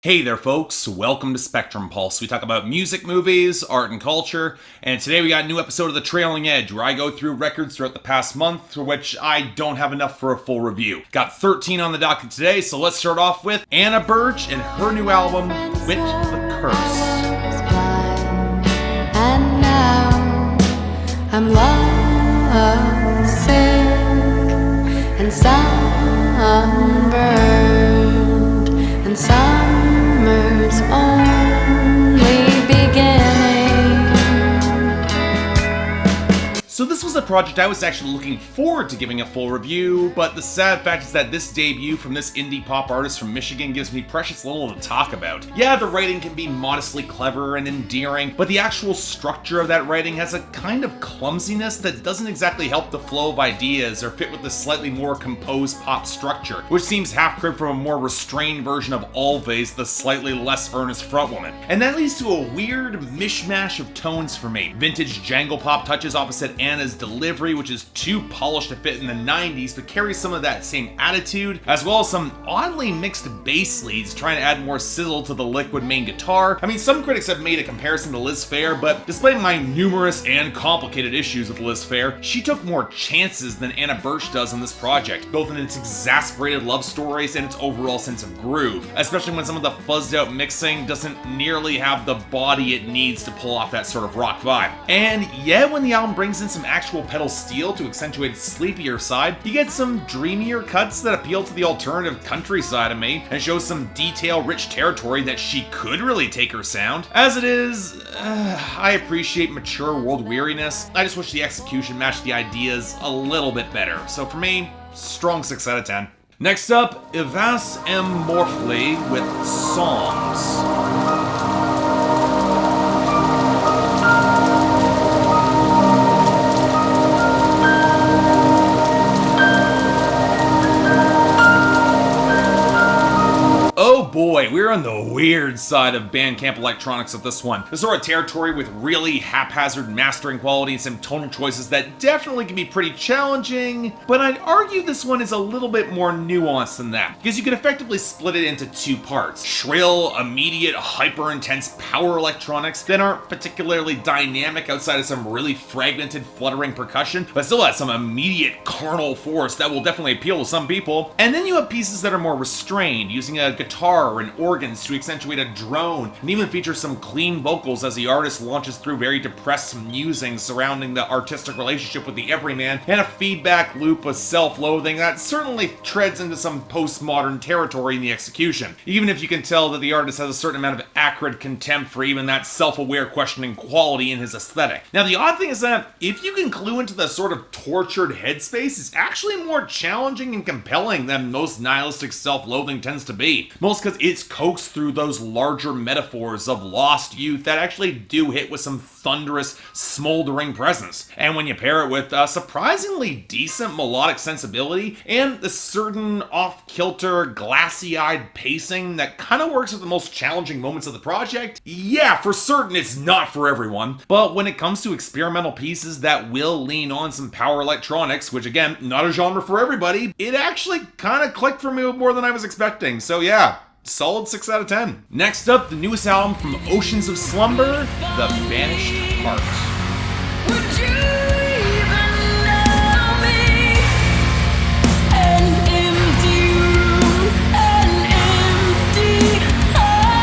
Hey there folks, welcome to Spectrum Pulse. We talk about music, movies, art, and culture, and today we got a new episode of The Trailing Edge where I go through records throughout the past month for which I don't have enough for a full review. Got 13 on the docket today, so let's start off with Anna Burch and her new album, Quit the Curse. And now I'm lost, sick, and sunburned, and summer's only beginning. So this was a project I was actually looking forward to giving a full review, but the sad fact is that this debut from this indie pop artist from Michigan gives me precious little to talk about. Yeah, the writing can be modestly clever and endearing, but the actual structure of that writing has a kind of clumsiness that doesn't exactly help the flow of ideas or fit with the slightly more composed pop structure, which seems half-cribbed from a more restrained version of Always, the slightly less earnest frontwoman. And that leads to a weird mishmash of tones for me. Vintage jangle pop touches opposite Anna's delivery, which is too polished to fit in the 90s, but carries some of that same attitude, as well as some oddly mixed bass leads trying to add more sizzle to the liquid main guitar. I mean, some critics have made a comparison to Liz Phair, but despite my numerous and complicated issues with Liz Phair, she took more chances than Anna Burch does on this project, both in its exasperated love stories and its overall sense of groove, especially when some of the fuzzed out mixing doesn't nearly have the body it needs to pull off that sort of rock vibe. And yet, when the album brings in some actual pedal steel to accentuate its sleepier side, you get some dreamier cuts that appeal to the alternative country side of me, and show some detail-rich territory that she could really take her sound. As it is, I appreciate mature world weariness. I just wish the execution matched the ideas a little bit better. So for me, strong 6 out of 10. Next up, Evas.em.morf.lleh with Songs. Oh boy, we're on the weird side of Bandcamp electronics with this one. This sort of territory with really haphazard mastering quality and some tonal choices that definitely can be pretty challenging, but I'd argue this one is a little bit more nuanced than that, because you can effectively split it into two parts. Shrill, immediate, hyper-intense power electronics that aren't particularly dynamic outside of some really fragmented, fluttering percussion, but still has some immediate carnal force that will definitely appeal to some people. And then you have pieces that are more restrained, using a guitar and organs to accentuate a drone, and even feature some clean vocals as the artist launches through very depressed musings surrounding the artistic relationship with the everyman, and a feedback loop of self-loathing that certainly treads into some postmodern territory in the execution, even if you can tell that the artist has a certain amount of acrid contempt for even that self-aware questioning quality in his aesthetic. Now the odd thing is that if you can clue into the sort of tortured headspace, it's actually more challenging and compelling than most nihilistic self-loathing tends to be. Most because it's coaxed through those larger metaphors of lost youth that actually do hit with some thunderous, smoldering presence. And when you pair it with a surprisingly decent melodic sensibility and a certain off-kilter, glassy-eyed pacing that kind of works with the most challenging moments of the project, yeah, for certain it's not for everyone. But when it comes to experimental pieces that will lean on some power electronics, which again, not a genre for everybody, it actually kind of clicked for me more than I was expecting. So yeah, solid 6 out of 10. Next up, the newest album from Oceans of Slumber, The Banished Heart. Would you even know me? An empty room, an empty heartbeat.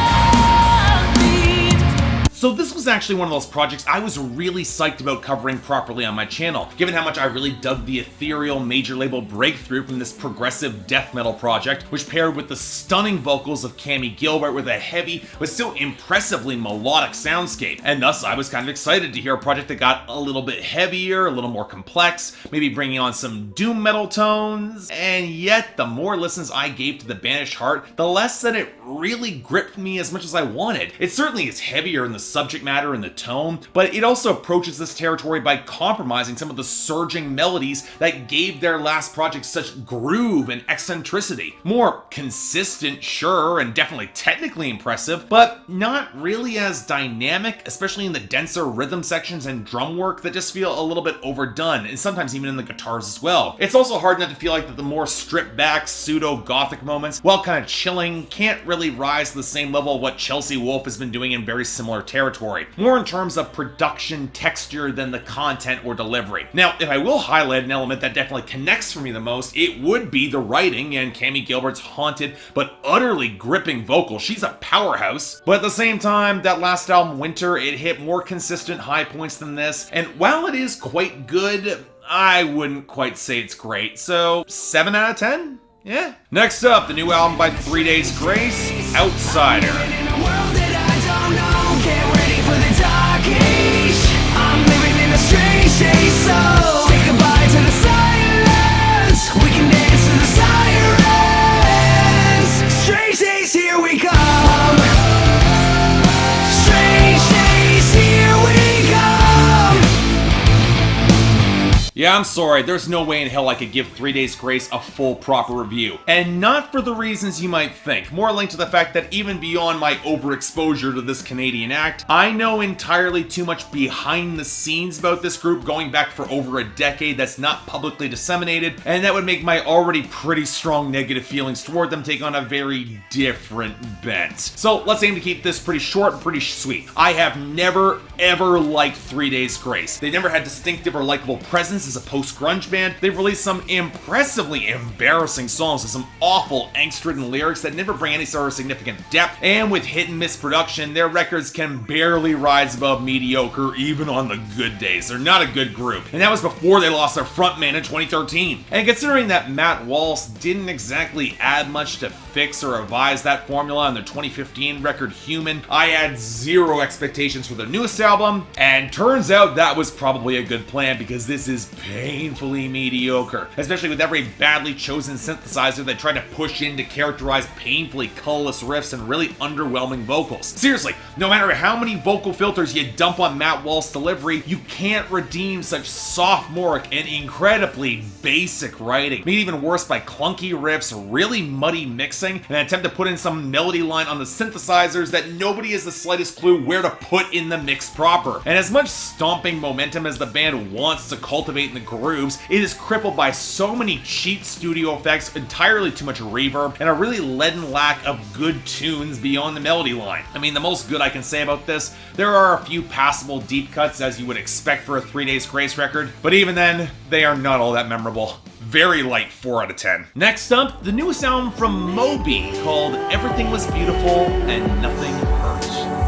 So this was actually one of those projects I was really psyched about covering properly on my channel, given how much I really dug the ethereal major label breakthrough from this progressive death metal project, which paired with the stunning vocals of Cammie Gilbert with a heavy but still impressively melodic soundscape. And thus I was kind of excited to hear a project that got a little bit heavier, a little more complex, maybe bringing on some doom metal tones, and yet the more listens I gave to The Banished Heart, the less that it really gripped me as much as I wanted. It certainly is heavier in the subject matter matter in the tone, but it also approaches this territory by compromising some of the surging melodies that gave their last project such groove and eccentricity. More consistent, sure, and definitely technically impressive, but not really as dynamic, especially in the denser rhythm sections and drum work that just feel a little bit overdone, and sometimes even in the guitars as well. It's also hard not to feel like that the more stripped back, pseudo-gothic moments, while kind of chilling, can't really rise to the same level of what Hausswolff has been doing in very similar territory. More in terms of production texture than the content or delivery. Now, if I will highlight an element that definitely connects for me the most, it would be the writing and Cammie Gilbert's haunted but utterly gripping vocal. She's a powerhouse. But at the same time, that last album, Winter, it hit more consistent high points than this, and while it is quite good, I wouldn't quite say it's great, so 7 out of 10? Yeah. Next up, the new album by 3 Days Grace, Outsider. In a world that I don't know, get ready for the dark age. I'm living in a strange day, so say goodbye to the silence. We can dance to the sirens. Strange days, here we come. Strange days, here we come. Yeah, I'm sorry, there's no way in hell I could give 3 Days Grace a full proper review. And not for the reasons you might think, more linked to the fact that even beyond my overexposure to this Canadian act, I know entirely too much behind the scenes about this group going back for over a decade that's not publicly disseminated, and that would make my already pretty strong negative feelings toward them take on a very different bent. So let's aim to keep this pretty short and pretty sweet. I have never ever liked 3 Days Grace. They never had distinctive or likable presence as a post-grunge band. They've released some impressively embarrassing songs with some awful angst-ridden lyrics that never bring any sort of significant depth, and with hit-and-miss production, their records can barely rise above mediocre even on the good days. They're not a good group, and that was before they lost their frontman in 2013. And considering that Matt Walsh didn't exactly add much to fix or revise that formula on their 2015 record Human, I had zero expectations for their newest album, and turns out that was probably a good plan because this is painfully mediocre, especially with every badly chosen synthesizer they tried to push in to characterize painfully colorless riffs and really underwhelming vocals. Seriously, no matter how many vocal filters you dump on Matt Walsh's delivery, you can't redeem such sophomoric and incredibly basic writing. Made even worse by clunky riffs, really muddy mixing, and an attempt to put in some melody line on the synthesizers that nobody has the slightest clue where to put in the mix proper. And as much stomping momentum as the band wants to cultivate in the grooves, it is crippled by so many cheap studio effects, entirely too much reverb, and a really leaden lack of good tunes beyond the melody line. I mean, the most good I can say about this, there are a few passable deep cuts as you would expect for a 3 Days Grace record, but even then, they are not all that memorable. Very light 4 out of 10. Next up, the newest album from Moby called Everything Was Beautiful and Nothing Hurt.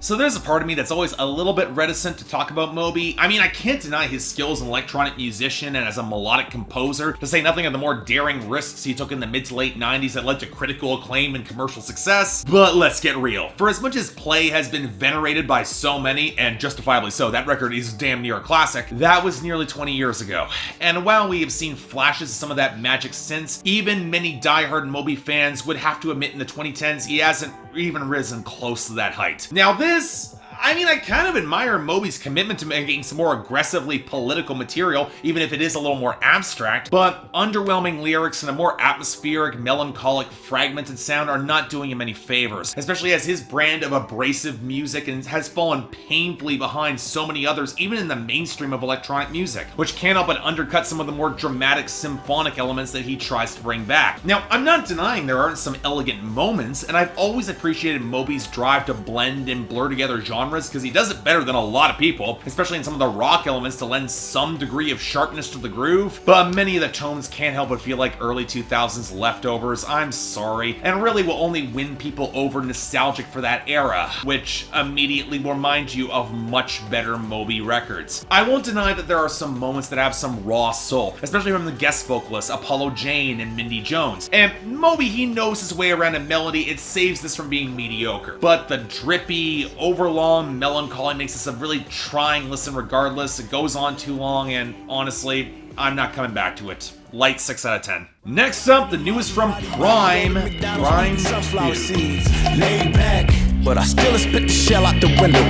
So there's a part of me that's always a little bit reticent to talk about Moby. I mean, I can't deny his skills as an electronic musician and as a melodic composer, to say nothing of the more daring risks he took in the mid to late 90s that led to critical acclaim and commercial success. But let's get real. For as much as Play has been venerated by so many, and justifiably so, that record is damn near a classic, that was nearly 20 years ago. And while we have seen flashes of some of that magic since, even many diehard Moby fans would have to admit in the 2010s he hasn't even risen close to that height. Now this, I mean, I kind of admire Moby's commitment to making some more aggressively political material, even if it is a little more abstract, but underwhelming lyrics and a more atmospheric, melancholic, fragmented sound are not doing him any favors, especially as his brand of abrasive music has fallen painfully behind so many others, even in the mainstream of electronic music, which can't help but undercut some of the more dramatic symphonic elements that he tries to bring back. Now, I'm not denying there aren't some elegant moments, and I've always appreciated Moby's drive to blend and blur together genres genres because he does it better than a lot of people, especially in some of the rock elements to lend some degree of sharpness to the groove, but many of the tones can't help but feel like early 2000s leftovers, I'm sorry, and really will only win people over nostalgic for that era, which immediately will remind you of much better Moby records. I won't deny that there are some moments that have some raw soul, especially from the guest vocalists Apollo Jane and Mindy Jones, and Moby, he knows his way around a melody, it saves this from being mediocre, but the drippy, overlong melancholy makes this a really trying listen regardless. It goes on too long, and honestly, I'm not coming back to it. Light 6 out of 10. Next up, the newest from PRhyme. PRhyme sunflower seeds, laid back, but I still spit the shell out the window.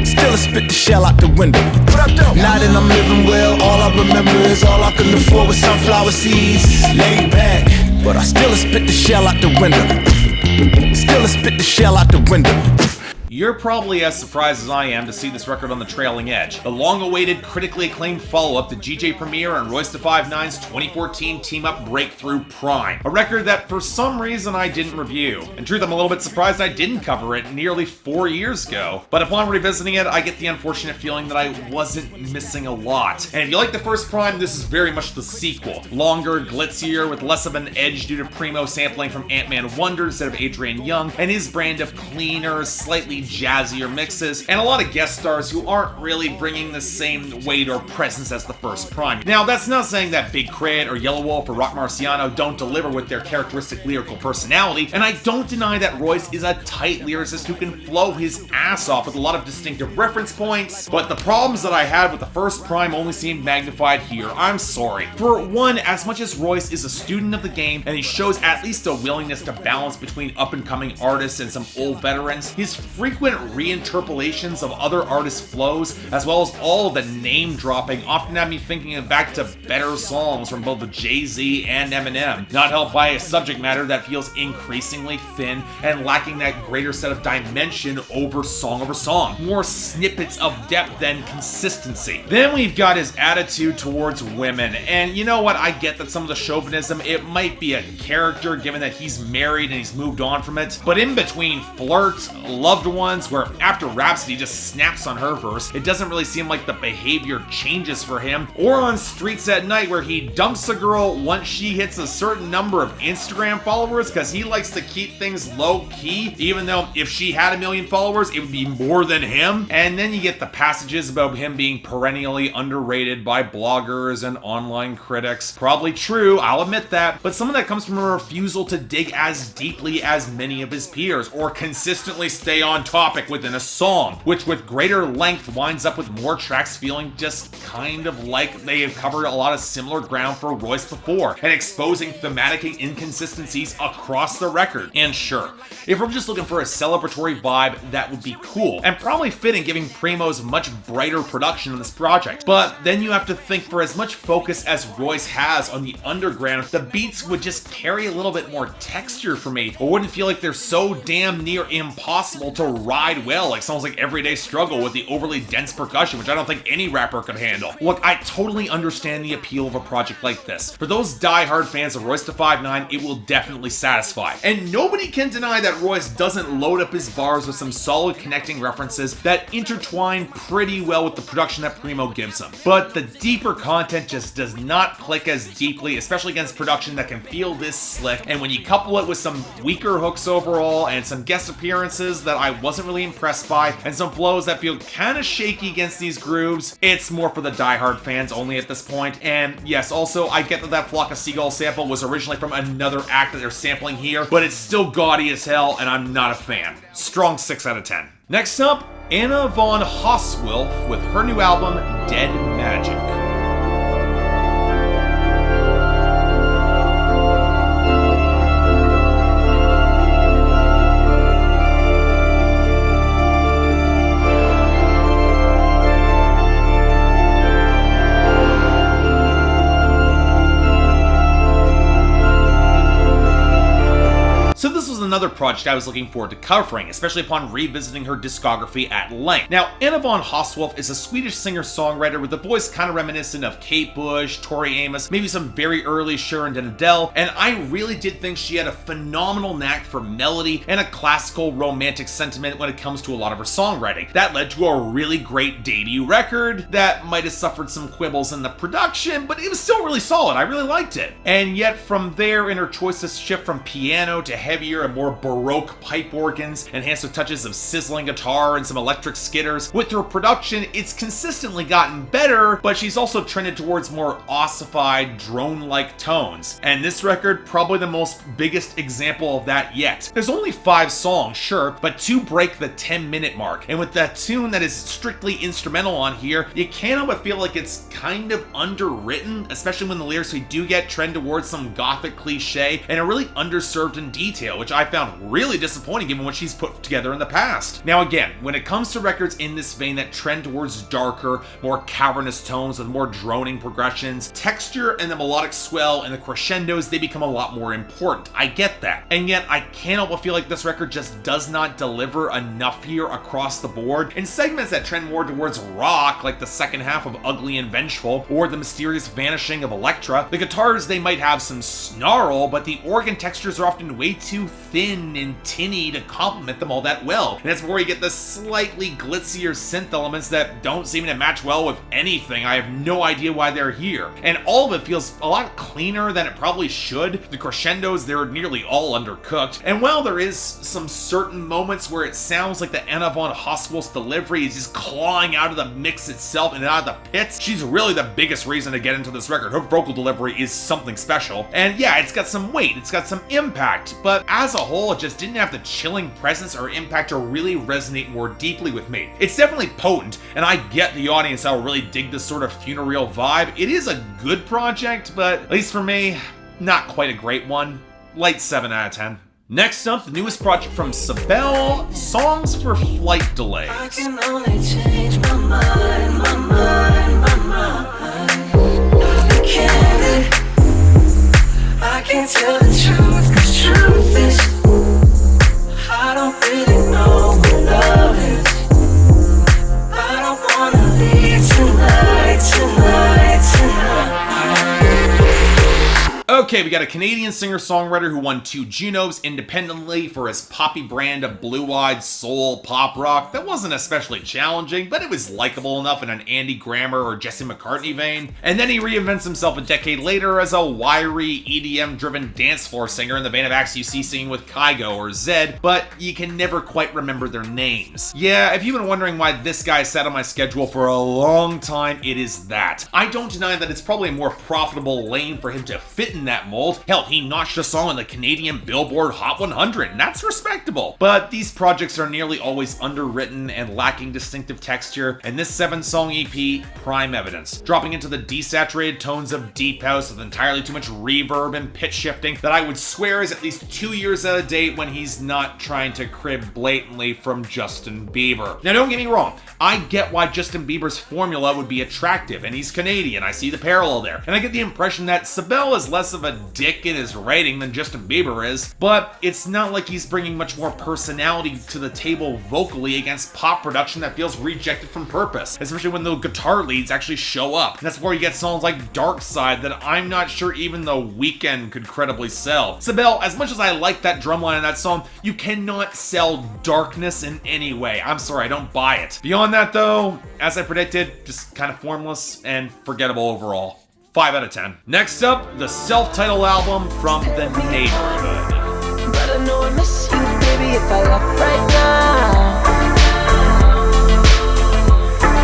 Still spit the shell out the window. Now that I'm living well, all I remember is all I can afford was sunflower seeds. Laid back, but I still spit the shell out the window. Still spit the shell out the window. You're probably as surprised as I am to see this record on the trailing edge. The long-awaited, critically acclaimed follow-up to GJ Premier and Royce da 5'9's 2014 team-up breakthrough PRhyme. A record that for some reason I didn't review. In truth, I'm a little bit surprised I didn't cover it nearly 4 years ago. But upon revisiting it, I get the unfortunate feeling that I wasn't missing a lot. And if you like the first PRhyme, this is very much the sequel. Longer, glitzier, with less of an edge due to Primo sampling from Ant-Man Wonder instead of Adrian Young, and his brand of cleaner, slightly jazzier mixes, and a lot of guest stars who aren't really bringing the same weight or presence as the first PRhyme. Now, that's not saying that Big Crit or Yelawolf or Rock Marciano don't deliver with their characteristic lyrical personality, and I don't deny that Royce is a tight lyricist who can flow his ass off with a lot of distinctive reference points, but the problems that I had with the first PRhyme only seem magnified here. I'm sorry. For one, as much as Royce is a student of the game, and he shows at least a willingness to balance between up-and-coming artists and some old veterans, his frequent reinterpolations of other artists' flows, as well as all of the name-dropping, often have me thinking back to better songs from both Jay-Z and Eminem, not helped by a subject matter that feels increasingly thin and lacking that greater set of dimension over song, more snippets of depth than consistency. Then we've got his attitude towards women, and you know what, I get that some of the chauvinism, it might be a character given that he's married and he's moved on from it, but in between Flirt, Loved One, where after Rhapsody just snaps on her verse, it doesn't really seem like the behavior changes for him, or on Streets at Night where he dumps a girl once she hits a certain number of Instagram followers because he likes to keep things low-key, even though if she had 1 million followers, it would be more than him. And then you get the passages about him being perennially underrated by bloggers and online critics. Probably true, I'll admit that, but some of that comes from a refusal to dig as deeply as many of his peers, or consistently stay on topic within a song, which with greater length winds up with more tracks feeling just kind of like they have covered a lot of similar ground for Royce before, and exposing thematic inconsistencies across the record. And sure, if we're just looking for a celebratory vibe, that would be cool, and probably fitting given Primo's much brighter production on this project. But then you have to think for as much focus as Royce has on the underground, the beats would just carry a little bit more texture for me, or wouldn't feel like they're so damn near impossible to ride well, like songs like Everyday Struggle with the overly dense percussion, which I don't think any rapper could handle. Look, I totally understand the appeal of a project like this. For those die-hard fans of Royce da 5'9, it will definitely satisfy. And nobody can deny that Royce doesn't load up his bars with some solid connecting references that intertwine pretty well with the production that Primo gives him. But the deeper content just does not click as deeply, especially against production that can feel this slick, and when you couple it with some weaker hooks overall and some guest appearances that I wasn't really impressed by, and some flows that feel kind of shaky against these grooves, it's more for the diehard fans only at this point. And yes, also, I get that that Flock of Seagulls sample was originally from another act that they're sampling here, but it's still gaudy as hell, and I'm not a fan. Strong 6 out of 10. Next up, Anna von Hausswolff with her new album, Dead Magic. another project I was looking forward to covering, especially upon revisiting her discography at length. Now, Anna Hausswolff is a Swedish singer-songwriter with a voice kind of reminiscent of Kate Bush, Tori Amos, maybe some very early Sharon and Adele, and I really did think she had a phenomenal knack for melody and a classical romantic sentiment when it comes to a lot of her songwriting. That led to a really great debut record that might have suffered some quibbles in the production, but it was still really solid. I really liked it. And yet from there, in her choice to shift from piano to heavier and more baroque pipe organs, enhanced with touches of sizzling guitar and some electric skitters, with her production, it's consistently gotten better, but she's also trended towards more ossified, drone-like tones. And this record, probably the biggest example of that yet. There's only 5 songs, sure, but 2 break the 10-minute mark. And with that tune that is strictly instrumental on here, you can't help but feel like it's kind of underwritten, especially when the lyrics we do get trend towards some gothic cliche and are really underserved in detail, which I found really disappointing given what she's put together in the past. Now again, when it comes to records in this vein that trend towards darker, more cavernous tones with more droning progressions, texture and the melodic swell and the crescendos, they become a lot more important. I get that. And yet I can't help but feel like this record just does not deliver enough here across the board. In segments that trend more towards rock, like the second half of Ugly and Vengeful, or the mysterious vanishing of Elektra, the guitars, they might have some snarl, but the organ textures are often way too thin and tinny to complement them all that well. And that's where you get the slightly glitzier synth elements that don't seem to match well with anything. I have no idea why they're here. And all of it feels a lot cleaner than it probably should. The crescendos, they're nearly all undercooked. And while there is some certain moments where it sounds like the Anna Hausswolff's delivery is just clawing out of the mix itself and out of the pits, she's really the biggest reason to get into this record. Her vocal delivery is something special. And yeah, it's got some weight, it's got some impact, but as a whole, it just didn't have the chilling presence or impact to really resonate more deeply with me. It's definitely potent, and I get the audience that will really dig this sort of funereal vibe. It is a good project, but at least for me, not quite a great one. Light 7 out of 10. Next up, the newest project from Belle, Songs for Flight Delays. I can only change my mind, my mind, my mind. I'll be candid, I can't tell the truth, 'cause truth is I don't really know what love is. I don't wanna leave tonight, tonight, tonight. Okay, we got a Canadian singer-songwriter who won 2 Junos independently for his poppy brand of blue-eyed soul pop rock that wasn't especially challenging, but it was likable enough in an Andy Grammer or Jesse McCartney vein. And then he reinvents himself a decade later as a wiry, EDM-driven dance floor singer in the vein of acts you see singing with Kygo or Zed, but you can never quite remember their names. Yeah, if you've been wondering why this guy sat on my schedule for a long time, it is that. I don't deny that it's probably a more profitable lane for him to fit in that mold. Hell, he notched a song on the Canadian Billboard Hot 100, and that's respectable. But these projects are nearly always underwritten and lacking distinctive texture, and this 7-song EP, prime evidence. Dropping into the desaturated tones of deep house with entirely too much reverb and pitch shifting that I would swear is at least 2 years out of date when he's not trying to crib blatantly from Justin Bieber. Now don't get me wrong, I get why Justin Bieber's formula would be attractive, and he's Canadian, I see the parallel there. And I get the impression that Belle is less of a dick in his writing than Justin Bieber is, but it's not like he's bringing much more personality to the table vocally against pop production that feels rejected from purpose, especially when the guitar leads actually show up. And that's where you get songs like Dark Side that I'm not sure even The Weeknd could credibly sell. Belle, as much as I like that drumline in that song, you cannot sell darkness in any way. I'm sorry, I don't buy it. Beyond that though, as I predicted, just kind of formless and forgettable overall. 5 out of 10. Next up, the self-titled album from the Neighbourhood. But I know I miss you, baby, if I left right now.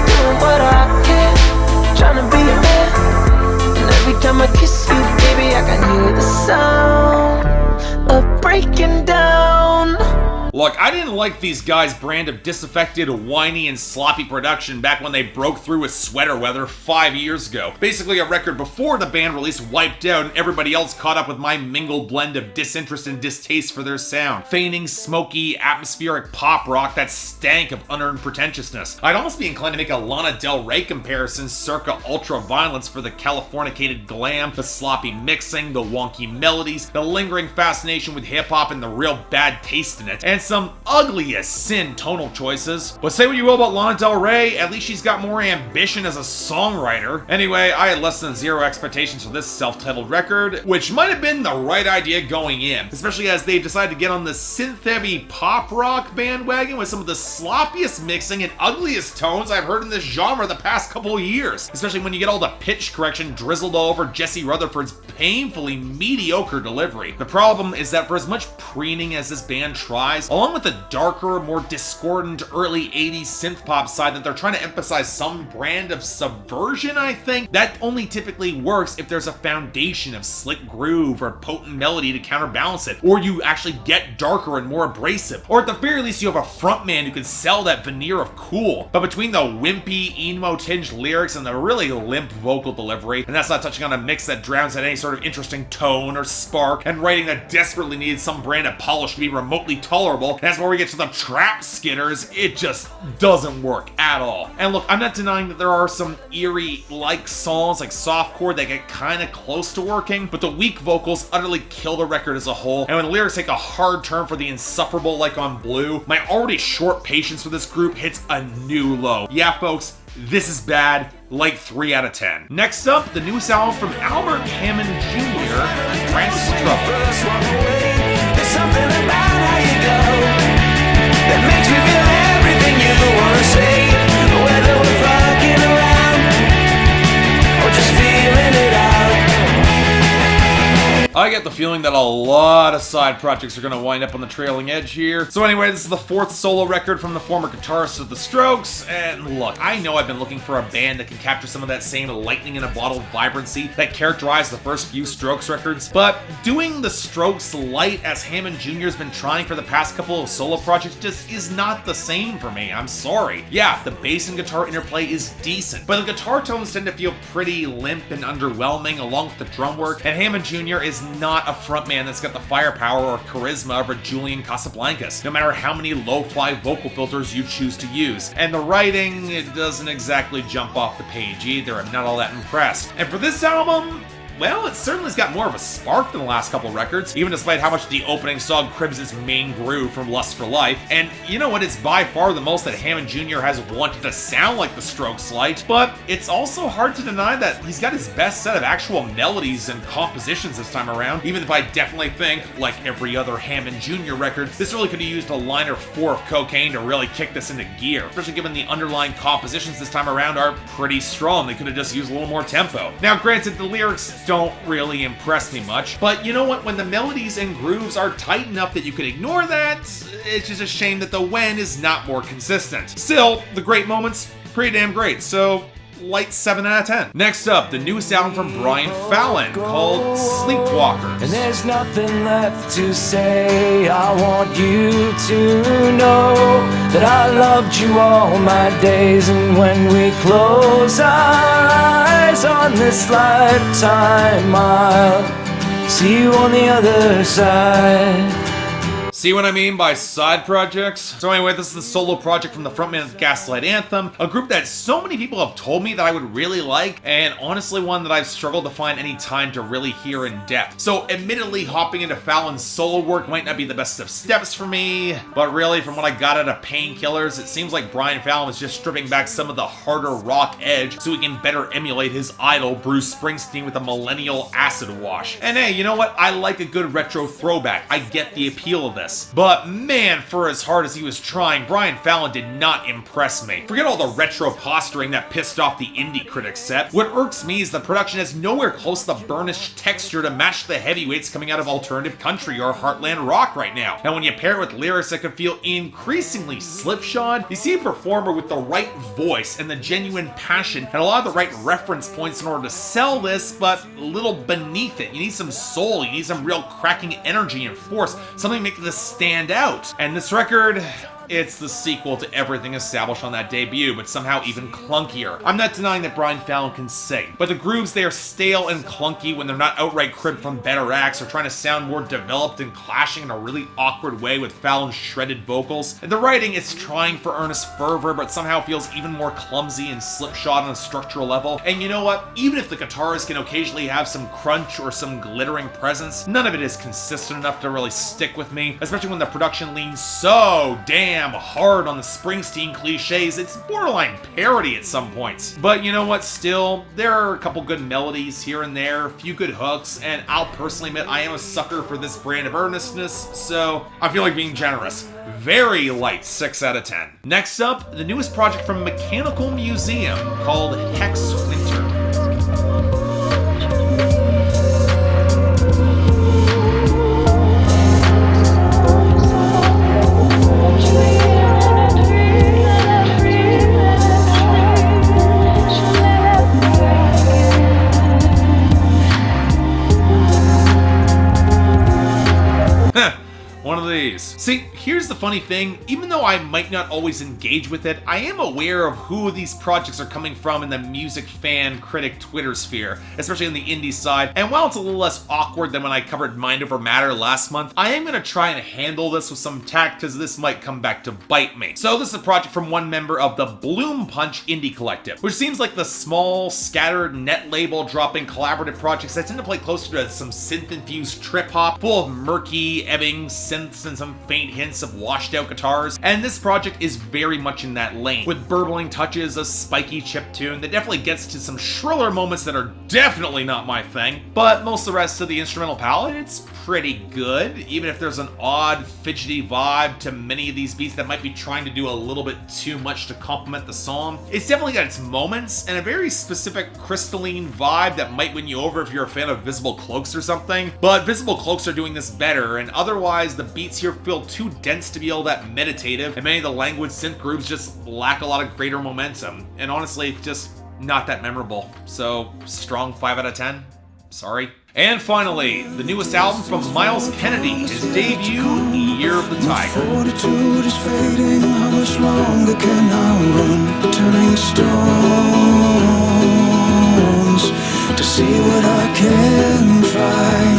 Doing what I can, trying to be a man. And every time I kiss you, baby, I can hear the sound of breaking down. Look, I didn't like these guys' brand of disaffected, whiny, and sloppy production back when they broke through with Sweater Weather 5 years ago. Basically a record before the band release Wiped Out and everybody else caught up with my mingled blend of disinterest and distaste for their sound. Feigning smoky, atmospheric pop rock that stank of unearned pretentiousness. I'd almost be inclined to make a Lana Del Rey comparison circa ultra-violence for the Californicated glam, the sloppy mixing, the wonky melodies, the lingering fascination with hip-hop and the real bad taste in it, and some ugly as sin tonal choices. But say what you will about Lana Del Rey, at least she's got more ambition as a songwriter. Anyway, I had less than zero expectations for this self-titled record, which might have been the right idea going in, especially as they've decided to get on the synth-heavy pop rock bandwagon with some of the sloppiest mixing and ugliest tones I've heard in this genre the past couple of years, especially when you get all the pitch correction drizzled all over Jesse Rutherford's painfully mediocre delivery. The problem is that for as much preening as this band tries, along with the darker, more discordant early 80s synth pop side that they're trying to emphasize some brand of subversion, I think, that only typically works if there's a foundation of slick groove or potent melody to counterbalance it, or you actually get darker and more abrasive, or at the very least you have a frontman who can sell that veneer of cool. But between the wimpy, emo-tinged lyrics and the really limp vocal delivery, and that's not touching on a mix that drowns out any sort of interesting tone or spark, and writing that desperately needed some brand of polish to be remotely tolerable, and that's where we get to the trap skitters, it just doesn't work at all. And look, I'm not denying that there are some eerie-like songs like Softcore that get kinda close to working, but the weak vocals utterly kill the record as a whole, and when the lyrics take a hard turn for the insufferable like on Blue, my already short patience with this group hits a new low. Yeah, folks, this is bad, like 3 out of 10. Next up, the newest album from Albert Hammond Jr., Francis Trouble. There's something about how you go that makes me feel everything you wanna say, whether we're fucking around or just feeling it out. I get the feeling that a lot of side projects are going to wind up on the trailing edge here. So anyway, this is the 4th solo record from the former guitarist of The Strokes, and look, I know I've been looking for a band that can capture some of that same lightning in a bottle vibrancy that characterized the first few Strokes records, but doing The Strokes light as Hammond Jr. has been trying for the past couple of solo projects just is not the same for me, I'm sorry. Yeah, the bass and guitar interplay is decent, but the guitar tones tend to feel pretty limp and underwhelming along with the drum work, and Hammond Jr. is not a frontman that's got the firepower or charisma of a Julian Casablancas, no matter how many low-fly vocal filters you choose to use. And the writing, it doesn't exactly jump off the page either. I'm not all that impressed. And for this album, well, it certainly's got more of a spark than the last couple records, even despite how much the opening song cribs its main groove from Lust for Life. And you know what? It's by far the most that Hammond Jr. has wanted to sound like the Strokes light, but it's also hard to deny that he's got his best set of actual melodies and compositions this time around, even if I definitely think, like every other Hammond Jr. record, this really could have used a line or 4 of cocaine to really kick this into gear, especially given the underlying compositions this time around are pretty strong. They could have just used a little more tempo. Now, granted, the lyrics don't really impress me much, but you know what? When the melodies and grooves are tight enough that you can ignore that, it's just a shame that the when is not more consistent. Still, the great moments, pretty damn great, so light 7 out of 10. Next up, the newest album from Brian Fallon called Sleepwalkers. And there's nothing left to say. I want you to know that I loved you all my days, and when we close our eyes on this lifetime, I'll see you on the other side. See what I mean by side projects? So anyway, this is the solo project from the frontman of Gaslight Anthem, a group that so many people have told me that I would really like, and honestly one that I've struggled to find any time to really hear in depth. So admittedly, hopping into Fallon's solo work might not be the best of steps for me, but really from what I got out of Painkillers, it seems like Brian Fallon was just stripping back some of the harder rock edge so he can better emulate his idol Bruce Springsteen with a millennial acid wash. And hey, you know what? I like a good retro throwback. I get the appeal of this. But man, for as hard as he was trying, Brian Fallon did not impress me. Forget all the retro posturing that pissed off the indie critics set. What irks me is the production has nowhere close to the burnished texture to match the heavyweights coming out of alternative country or heartland rock right now. And when you pair it with lyrics that could feel increasingly slipshod, you see a performer with the right voice and the genuine passion and a lot of the right reference points in order to sell this, but a little beneath it. You need some soul, you need some real cracking energy and force, something to make this stand out. And this record, it's the sequel to everything established on that debut, but somehow even clunkier. I'm not denying that Brian Fallon can sing, but the grooves, they are stale and clunky when they're not outright cribbed from better acts or trying to sound more developed and clashing in a really awkward way with Fallon's shredded vocals. And the writing, it's trying for earnest fervor, but somehow feels even more clumsy and slipshod on a structural level. And you know what? Even if the guitars can occasionally have some crunch or some glittering presence, none of it is consistent enough to really stick with me, especially when the production leans so damn hard on the Springsteen cliches, it's borderline parody at some points. But you know what, still, there are a couple good melodies here and there, a few good hooks, and I'll personally admit I am a sucker for this brand of earnestness, so I feel like being generous. Very light 6 out of 10. Next up, the newest project from Mechanical Museum called Hex Winter. One of these. See, here's the funny thing, even though I might not always engage with it, I am aware of who these projects are coming from in the music fan critic Twitter sphere, especially on the indie side, and while it's a little less awkward than when I covered Mind Over Matter last month, I am going to try and handle this with some tact because this might come back to bite me. So this is a project from one member of the Bloom Punch Indie Collective, which seems like the small, scattered, net label dropping collaborative projects that tend to play closer to some synth-infused trip-hop, full of murky, ebbing synths and some faint hints of washed out guitars, and this project is very much in that lane, with burbling touches, a spiky chiptune that definitely gets to some shriller moments that are definitely not my thing, but most of the rest of the instrumental palette, it's pretty good, even if there's an odd, fidgety vibe to many of these beats that might be trying to do a little bit too much to complement the song. It's definitely got its moments, and a very specific crystalline vibe that might win you over if you're a fan of Visible Cloaks or something, but Visible Cloaks are doing this better, and otherwise the beats here feel too dense to be all that meditative, and many of the languid synth grooves just lack a lot of greater momentum, and honestly, just not that memorable. So, strong 5 out of 10. Sorry. And finally, the newest album from Myles Kennedy, his debut, Year of the Tiger. Fortitude is fading, how much longer can I run? Turning stones to see what I can find.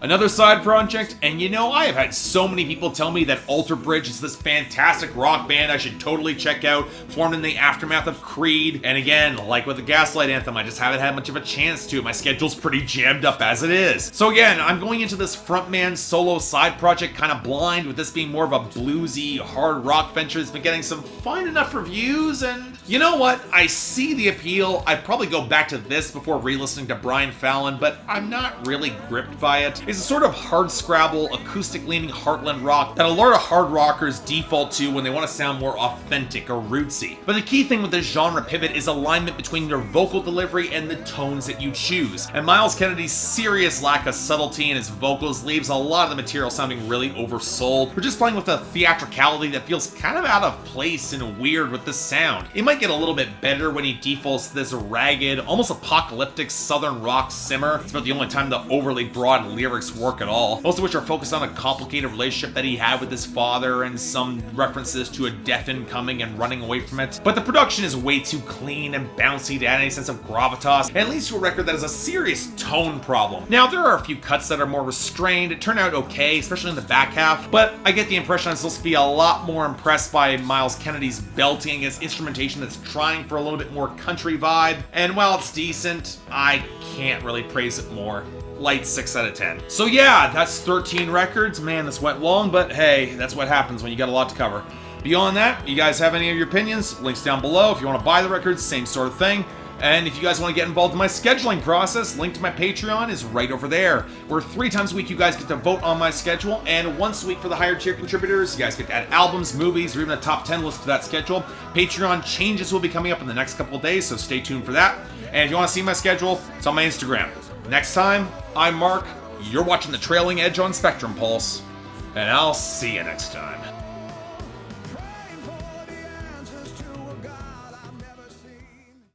Another side project, and you know, I have had so many people tell me that Alter Bridge is this fantastic rock band I should totally check out, formed in the aftermath of Creed, and again, like with the Gaslight Anthem, I just haven't had much of a chance to. My schedule's pretty jammed up as it is. So again, I'm going into this frontman solo side project kind of blind, with this being more of a bluesy, hard rock venture that's been getting some fine enough reviews, and you know what? I see the appeal. I'd probably go back to this before re-listening to Brian Fallon, but I'm not really gripped by it. It's a sort of hard-scrabble, acoustic-leaning heartland rock that a lot of hard rockers default to when they want to sound more authentic or rootsy. But the key thing with this genre pivot is alignment between your vocal delivery and the tones that you choose. And Myles Kennedy's serious lack of subtlety in his vocals leaves a lot of the material sounding really oversold. We're just playing with a theatricality that feels kind of out of place and weird with the sound. It might get a little bit better when he defaults to this ragged, almost apocalyptic southern rock simmer. It's about the only time the overly broad lyrics work at all, most of which are focused on a complicated relationship that he had with his father and some references to a death incoming and running away from it. But the production is way too clean and bouncy to add any sense of gravitas, and leads to a record that has a serious tone problem. Now, there are a few cuts that are more restrained. It turned out okay, especially in the back half, but I get the impression I'm supposed to be a lot more impressed by Myles Kennedy's belting against instrumentation that's trying for a little bit more country vibe, and while it's decent, I can't really praise it more. Light 6 out of 10. So yeah, that's 13 records. Man, this went long, but hey, that's what happens when you got a lot to cover. Beyond that, you guys have any of your opinions? Links down below. If you want to buy the records, same sort of thing. And if you guys want to get involved in my scheduling process, link to my Patreon is right over there, where 3 times a week you guys get to vote on my schedule, and once a week for the higher tier contributors, you guys get to add albums, movies, or even a top 10 list to that schedule. Patreon changes will be coming up in the next couple of days, so stay tuned for that. And if you want to see my schedule, it's on my Instagram. Next time, I'm Mark, you're watching The Trailing Edge on Spectrum Pulse, and I'll see you next time.